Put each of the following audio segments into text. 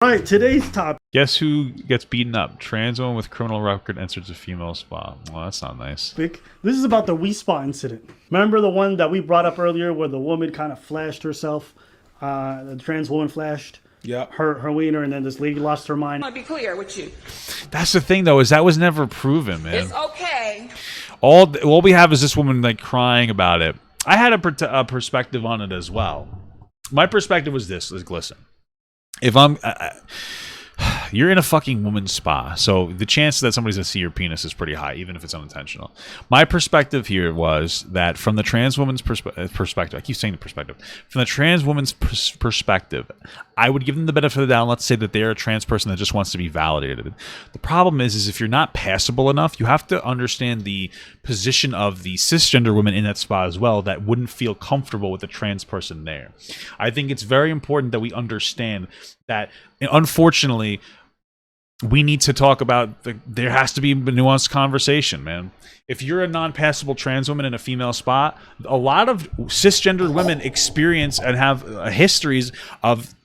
All right, today's topic. Guess who gets beaten up? Trans woman with criminal record enters a female spa. Well, that's not nice. This is about the Wii Spa incident. Remember the one that we brought up earlier where the woman kind of flashed herself? The trans woman flashed her wiener, and then this lady lost her mind. I want to be clear with you. That's the thing, though, is that was never proven, man. It's okay. All we have is this woman like crying about it. I had a perspective on it as well. My perspective was this: listen, if you're in a fucking woman's spa, so the chance that somebody's gonna see your penis is pretty high, even if it's unintentional. My perspective here was that from the trans woman's perspective, I keep saying the perspective, from the trans woman's perspective, I would give them the benefit of the doubt. Let's say that they're a trans person that just wants to be validated. The problem is if you're not passable enough, you have to understand the position of the cisgender women in that spa as well that wouldn't feel comfortable with a trans person there. I think it's very important that we understand that, unfortunately, we need to talk about there has to be a nuanced conversation, man. If you're a non-passable trans woman in a female spa, a lot of cisgendered women experience and have histories of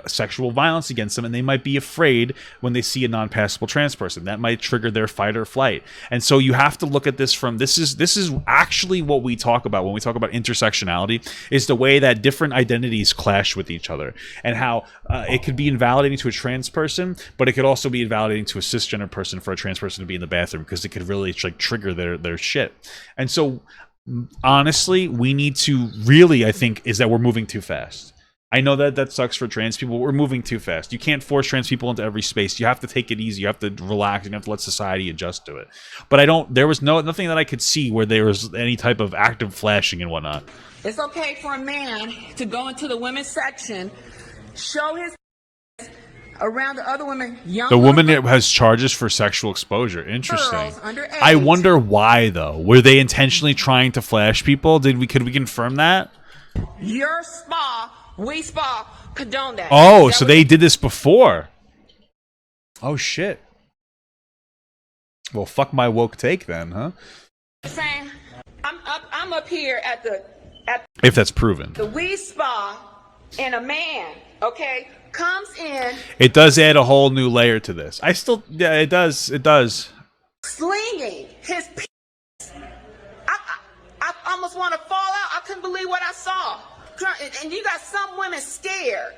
sexual violence against them, and they might be afraid when they see a non-passable trans person. That might trigger their fight or flight. And so you have to look at this from this is actually what we talk about when we talk about intersectionality, is the way that different identities clash with each other, and how it could be invalidating to a trans person, but it could also be invalidating to a cisgender person for a trans person to be in the bathroom, because it could really like trigger their shit. And so honestly, we need to really, I think, is that we're moving too fast. I know that sucks for trans people. We're moving too fast. You can't force trans people into every space. You have to take it easy. You have to relax. You have to let society adjust to it. But there was nothing that I could see where there was any type of active flashing and whatnot. It's okay for a man to go into the women's section, show his around the other women. The woman has charges for sexual exposure. Interesting. Girls under 8. I wonder why though. Were they intentionally trying to flash people? Could we confirm that? Your spa. We Spa condone that. Oh, so they did this before. Oh shit. Well, fuck my woke take then, huh? Saying, I'm up here at if that's proven. the We Spa, and a man, okay, comes in. It does add a whole new layer to this. Yeah, it does. It does. Slinging his penis. I almost want to fall out. I couldn't believe what I saw. And you got some women scared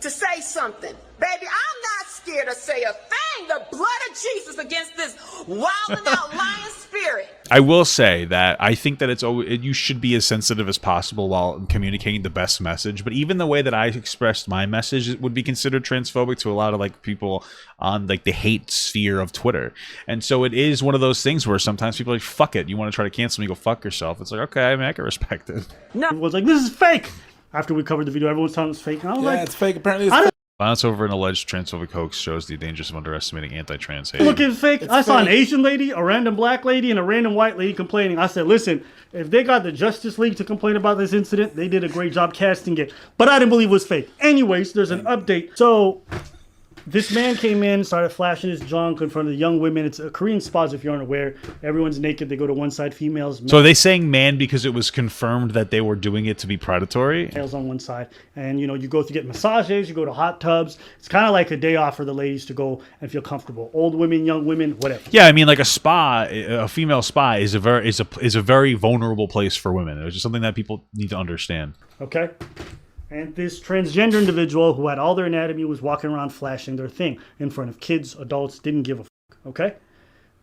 to say something. Baby, I'm not scared to say a thing. The blood of Jesus against this wild and out lying spirit. I will say that I think that you should be as sensitive as possible while communicating the best message. But even the way that I expressed my message would be considered transphobic to a lot of like people on like the hate sphere of Twitter. And so it is one of those things where sometimes people are like, fuck it. You want to try to cancel me? Go fuck yourself. It's like, okay, I mean, I can respect it. No, it was like, this is fake. After we covered the video, everyone's telling us fake. And I was like, it's fake. Apparently, it's fake. Violence over an alleged transphobic hoax shows the dangers of underestimating anti-trans hate. Look, it's fake. I saw an Asian lady, a random black lady, and a random white lady complaining. I said, listen, if they got the Justice League to complain about this incident, they did a great job casting it. But I didn't believe it was fake. Anyways, there's an update. So this man came in, started flashing his junk in front of the young women. It's a Korean spa, if you're unaware. Everyone's naked. They go to one side, females. So are they saying man because it was confirmed that they were doing it to be predatory? Males on one side. And, you go to get massages, you go to hot tubs. It's kind of like a day off for the ladies to go and feel comfortable. Old women, young women, whatever. Yeah, I mean, like a female spa is a very vulnerable place for women. It's just something that people need to understand. Okay. And this transgender individual who had all their anatomy was walking around flashing their thing in front of kids, adults, didn't give a fuck, okay?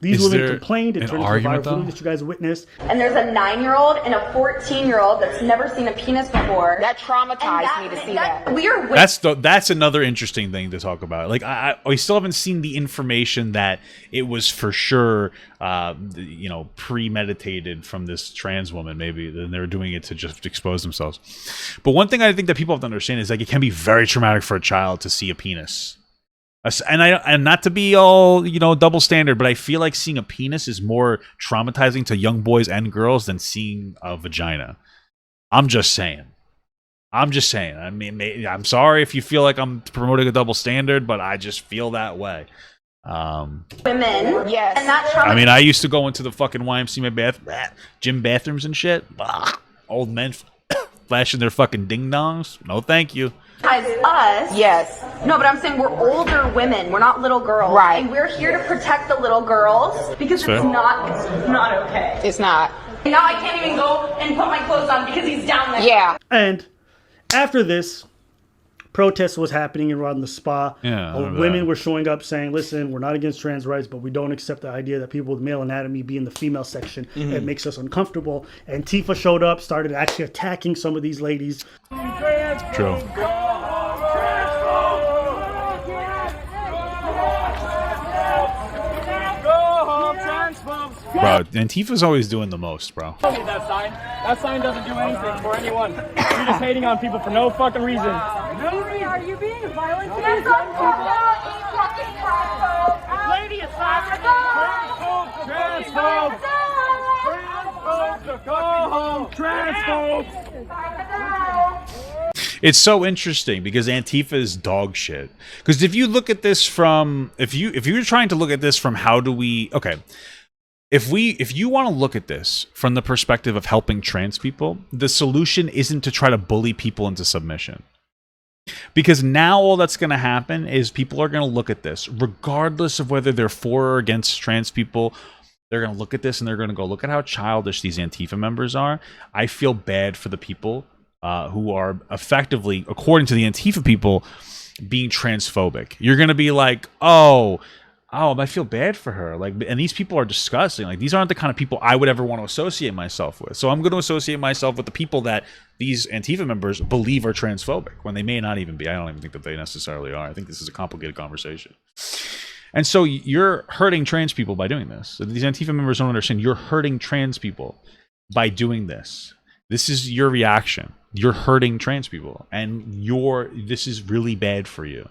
These women complained. It turned into a viral video that you guys witnessed. And there's a 9-year-old and a 14-year-old that's never seen a penis before. That traumatized me to see that. That's another interesting thing to talk about. Like I still haven't seen the information that it was for sure, premeditated from this trans woman. Maybe then they were doing it to just expose themselves. But one thing I think that people have to understand is like it can be very traumatic for a child to see a penis. And not to be all, double standard, but I feel like seeing a penis is more traumatizing to young boys and girls than seeing a vagina. I'm just saying. I mean, I'm sorry if you feel like I'm promoting a double standard, but I just feel that way. Women. Yes. And that I mean, I used to go into the fucking YMCA gym bathrooms and shit. Old men flashing their fucking ding-dongs. No, thank you. As us. Yes. No, but I'm saying we're older women. We're not little girls. Right. And we're here to protect the little girls because Fair. it's not okay. It's not. Now I can't even go and put my clothes on because he's down there. Yeah. And after this, protest was happening around the spa. Yeah, I remember Women that. were showing up saying, listen, we're not against trans rights, but we don't accept the idea that people with male anatomy be in the female section. It makes us uncomfortable. And Tifa showed up, started actually attacking some of these ladies. True. Bro, Antifa's always doing the most, bro. That sign. That sign doesn't do anything for anyone. You're just hating on people for no fucking reason. Are you being violent? Lady is Transphobe! Go home! Transphobes! It's so interesting because Antifa is dog shit. Because if you look at this from if you're trying to look at this from how do we if you want to look at this from the perspective of helping trans people, the solution isn't to try to bully people into submission. Because now all that's going to happen is people are going to look at this, regardless of whether they're for or against trans people. They're going to look at this and they're going to go, look at how childish these Antifa members are. I feel bad for the people who are effectively, according to the Antifa people, being transphobic. You're going to be like, oh, I feel bad for her. Like, and these people are disgusting. Like, these aren't the kind of people I would ever want to associate myself with. So I'm going to associate myself with the people that these Antifa members believe are transphobic when they may not even be. I don't even think that they necessarily are. I think this is a complicated conversation. And so you're hurting trans people by doing this. So these Antifa members don't understand. You're hurting trans people by doing this. This is your reaction. You're hurting trans people, and this is really bad for you.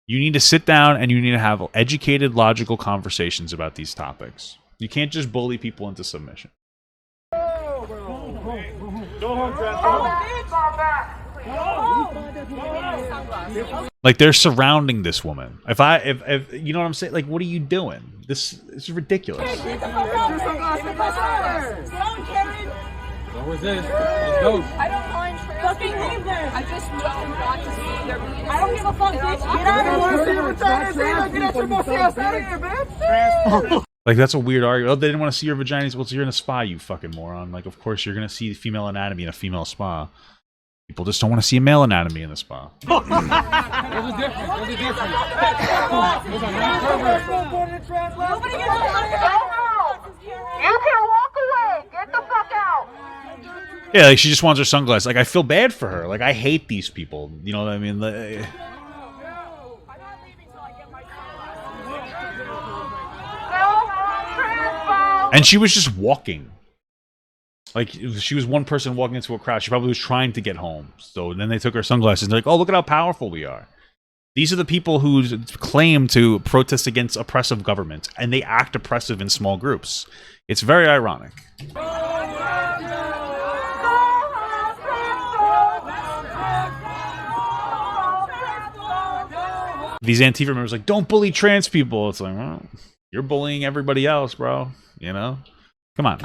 You need to sit down and you need to have educated, logical conversations about these topics. You can't just bully people into submission. Go home, transphobe! Like, they're surrounding this woman. If you know what I'm saying? Like, what are you doing? This is ridiculous. What was this? Let's go. I don't mind fucking leave them. I just don't want to see their penis. I don't give a fuck, bitch. Get out of here. Like, that's a weird argument. Oh, they didn't want to see your vaginas. Well, so you're in a spa, you fucking moron. Like, of course you're going to see the female anatomy in a female spa. People just don't want to see a male anatomy in the spa. There's a difference. Those are not perverts. Nobody gets You can walk away. Get the fuck out. Yeah, like, she just wants her sunglasses. Like, I feel bad for her. Like, I hate these people. You know what I mean? And she was just walking. Like, she was one person walking into a crowd. She probably was trying to get home. So then they took her sunglasses and they're like, oh, look at how powerful we are. These are the people who claim to protest against oppressive government, and they act oppressive in small groups. It's very ironic. These Antifa members are like, don't bully trans people. It's like, well, you're bullying everybody else, bro. You know? Come on.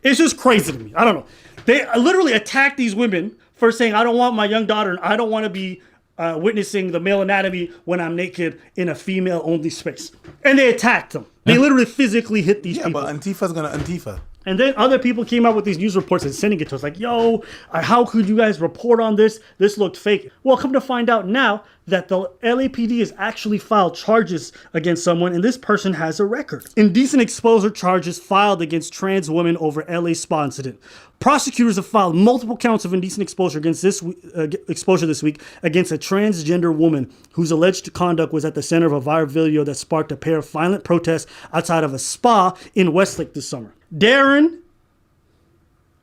It's just crazy to me. I don't know. They literally attacked these women for saying, I don't want my young daughter, and I don't want to be witnessing the male anatomy when I'm naked in a female-only space. And they attacked them. They literally physically hit these people. Yeah, but Antifa's gonna Antifa. And then other people came out with these news reports and sending it to us like, yo, how could you guys report on this? This looked fake. Well, come to find out now that the LAPD has actually filed charges against someone, and this person has a record. Indecent exposure charges filed against trans women over LA spa incident. Prosecutors have filed multiple counts of indecent exposure against this week against a transgender woman whose alleged conduct was at the center of a viral video that sparked a pair of violent protests outside of a spa in Westlake this summer. Darren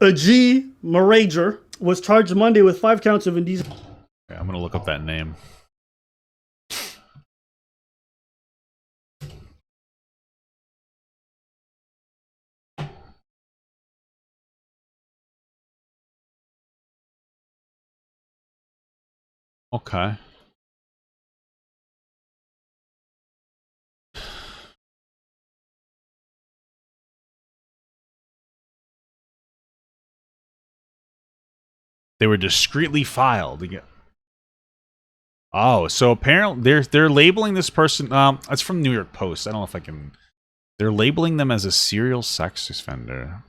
G. Marager was charged Monday with 5 counts of indecent. Okay, I'm gonna look up that name. Okay. They were discreetly filed. Oh, so apparently they're labeling this person. It's from New York Post. I don't know if I can. They're labeling them as a serial sex offender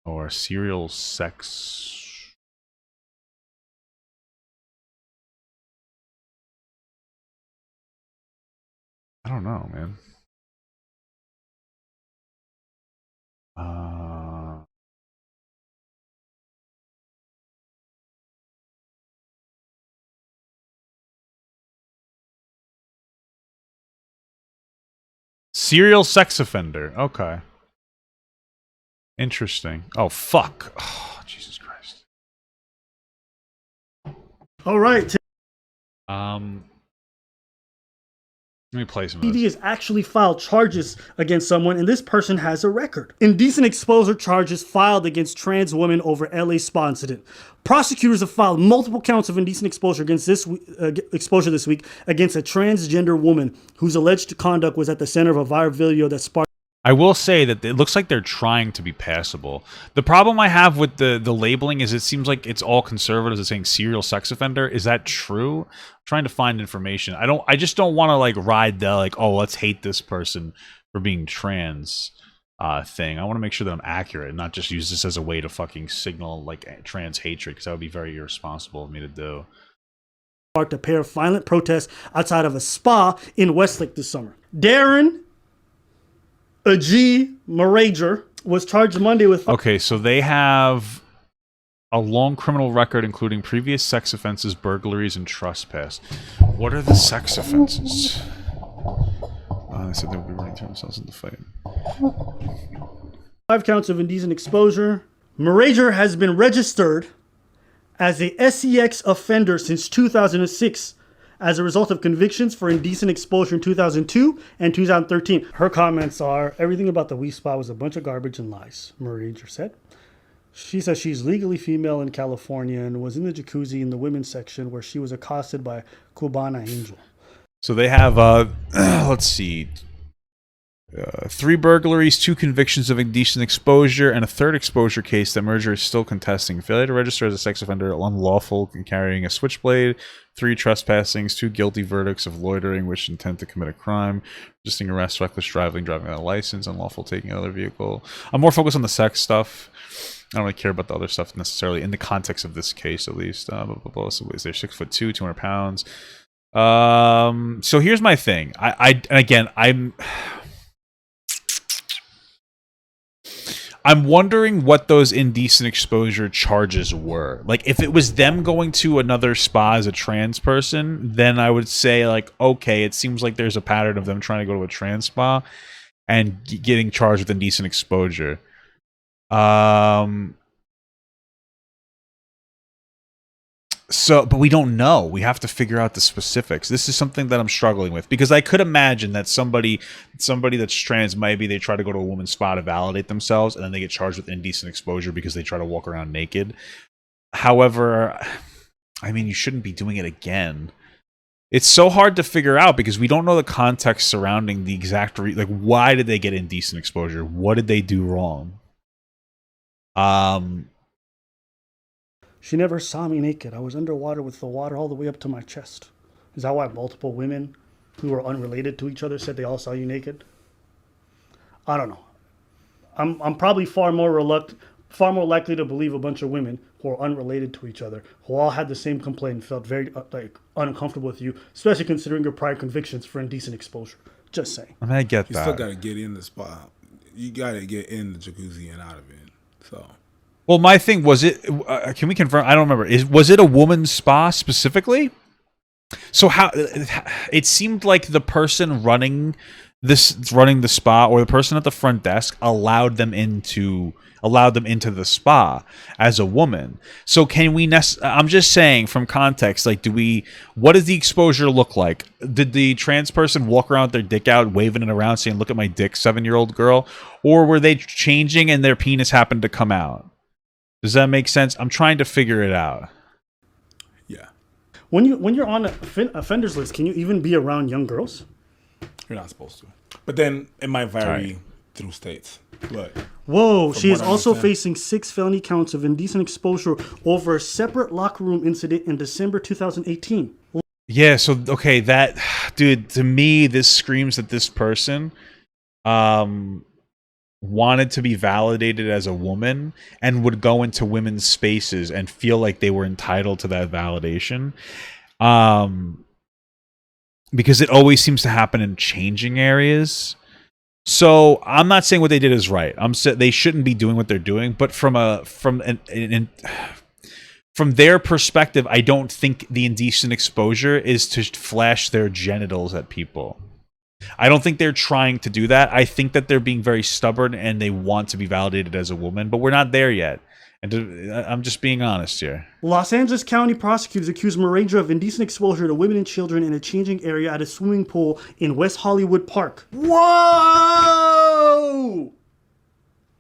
or serial sex. I don't know, man. Serial sex offender. Okay. Interesting. Oh, fuck. Oh, Jesus Christ. All right. Let me play some of PD this. has actually filed charges against someone, and this person has a record. Indecent exposure charges filed against trans women over LA spa incident. Prosecutors have filed multiple counts of indecent exposure against exposure this week against a transgender woman whose alleged conduct was at the center of a viral video that sparked. I will say that it looks like they're trying to be passable. The problem I have with the labeling is it seems like it's all conservatives are saying serial sex offender. Is that true? I'm trying to find information. I just don't want to like ride the like, oh, let's hate this person for being trans thing. I want to make sure that I'm accurate and not just use this as a way to fucking signal like trans hatred, because that would be very irresponsible of me to do. Sparked a pair of violent protests outside of a spa in Westlake this summer. Darren G. Marager was charged Monday with. Okay, so they have a long criminal record, including previous sex offenses, burglaries, and trespass. What are the sex offenses? They said they would be running to themselves in the fight. 5 counts of indecent exposure. Marager has been registered as a SEX offender since 2006 as a result of convictions for indecent exposure in 2002 and 2013. Her comments are, everything about the Wii Spa was a bunch of garbage and lies, Marager said. She says she's legally female in California and was in the jacuzzi in the women's section where she was accosted by Cubana Angel. So they have, let's see, 3 burglaries, 2 convictions of indecent exposure, and a 3rd exposure case that Marager is still contesting. Failure to register as a sex offender, unlawful in carrying a switchblade, 3 trespassings, 2 guilty verdicts of loitering, which intent to commit a crime, resisting arrest, reckless driving, driving without a license, unlawful taking another vehicle. I'm more focused on the sex stuff. I don't really care about the other stuff necessarily in the context of this case, at least. So is there 6'2", 200 pounds? So here's my thing. I'm wondering what those indecent exposure charges were. Like, if it was them going to another spa as a trans person, then I would say, like, okay, it seems like there's a pattern of them trying to go to a trans spa and getting charged with indecent exposure. So, but we don't know. We have to figure out the specifics. This is something that I'm struggling with, because I could imagine that somebody that's trans, maybe they try to go to a woman's spa to validate themselves, and then they get charged with indecent exposure because they try to walk around naked. However, I mean, you shouldn't be doing it again. It's so hard to figure out because we don't know the context surrounding the exact like, why did they get indecent exposure? What did they do wrong? She never saw me naked. I was underwater with the water all the way up to my chest. Is that why multiple women who were unrelated to each other said they all saw you naked? I don't know. I'm probably far more likely to believe a bunch of women who are unrelated to each other, who all had the same complaint and felt very uncomfortable with you, especially considering your prior convictions for indecent exposure. Just saying. I mean, I get You that. still got to get in the spa. You got to get in the jacuzzi and out of it. So. Well, my thing was it. Can we confirm? I don't remember. Was it a woman's spa specifically? So how? It seemed like the person running the spa, or the person at the front desk, allowed them into the spa as a woman. So can we? I'm just saying from context. Like, what does the exposure look like? Did the trans person walk around with their dick out, waving it around, saying, "Look at my dick, 7-year-old girl," or were they changing and their penis happened to come out? Does that make sense? I'm trying to figure it out. Yeah. When you're on a offenders list, can you even be around young girls? You're not supposed to. But then it might vary through states. But Whoa, she is what I also understand. facing 6 felony counts of indecent exposure over a separate locker room incident in December 2018. Yeah, so okay, that dude, to me this screams that this person wanted to be validated as a woman and would go into women's spaces and feel like they were entitled to that validation. Because it always seems to happen in changing areas. So I'm not saying what they did is right. I'm saying they shouldn't be doing what they're doing, but from their perspective, I don't think the indecent exposure is to flash their genitals at people. I don't think they're trying to do that. I think that they're being very stubborn and they want to be validated as a woman, but we're not there yet. And I'm just being honest here. Los Angeles County prosecutors accused Marendra of indecent exposure to women and children in a changing area at a swimming pool in West Hollywood Park. Whoa!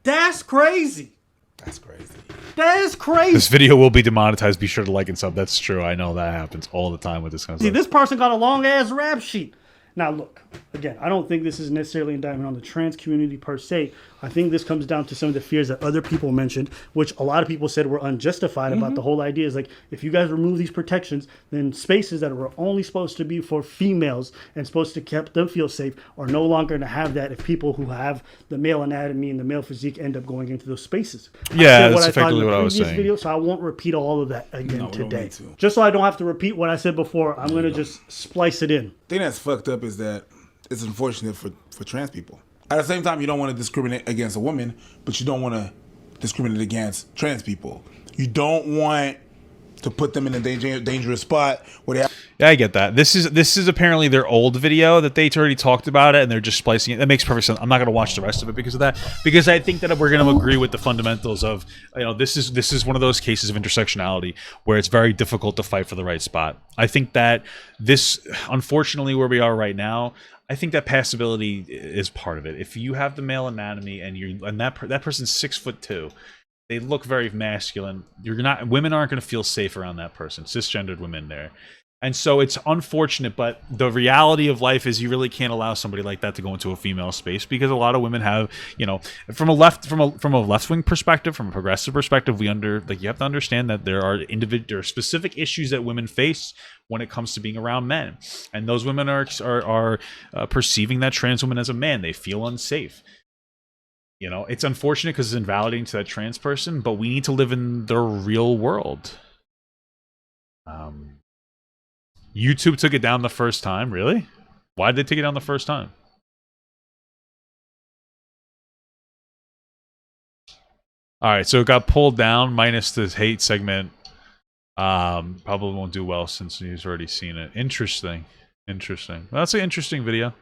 That's crazy. That's crazy. That is crazy. This video will be demonetized. Be sure to like and sub. That's true. I know that happens all the time with this kind of See, stuff. this person got a long ass rap sheet. Now, look, again, I don't think this is necessarily indictment on the trans community per se. I think this comes down to some of the fears that other people mentioned, which a lot of people said were unjustified about the whole idea. Is like, if you guys remove these protections, then spaces that were only supposed to be for females and supposed to keep them feel safe are no longer going to have that if people who have the male anatomy and the male physique end up going into those spaces. Yeah, I said that's I thought in effectively the what I was previous saying. video, so I won't repeat all of that again No, we don't today. need to. Just so I don't have to repeat what I said before, I'm going to just splice it in. thing that's fucked up is that it's unfortunate for trans people. At the same time, you don't want to discriminate against a woman, but you don't want to discriminate against trans people. You don't want to put them in a dangerous spot where they have. Yeah, I get that. This is apparently their old video that they already talked about it, and they're just splicing it. That makes perfect sense. I'm not going to watch the rest of it because of that, because I think that we're going to agree with the fundamentals of, this is one of those cases of intersectionality where it's very difficult to fight for the right spot. I think that this, unfortunately, where we are right now, I think that passability is part of it. If you have the male anatomy and that person's 6'2", they look very masculine. Women aren't going to feel safe around that person. Cisgendered women there. And so it's unfortunate, but the reality of life is you really can't allow somebody like that to go into a female space, because a lot of women have, from a left-wing perspective, from a progressive perspective, you have to understand that there are specific issues that women face when it comes to being around men, and those women are perceiving that trans woman as a man. They feel unsafe. It's unfortunate because it's invalidating to that trans person, but we need to live in the real world. YouTube took it down the first time. Really? Why did they take it down the first time? All right, so it got pulled down minus the hate segment. Probably won't do well since you've already seen it. Interesting. Well, that's an interesting video.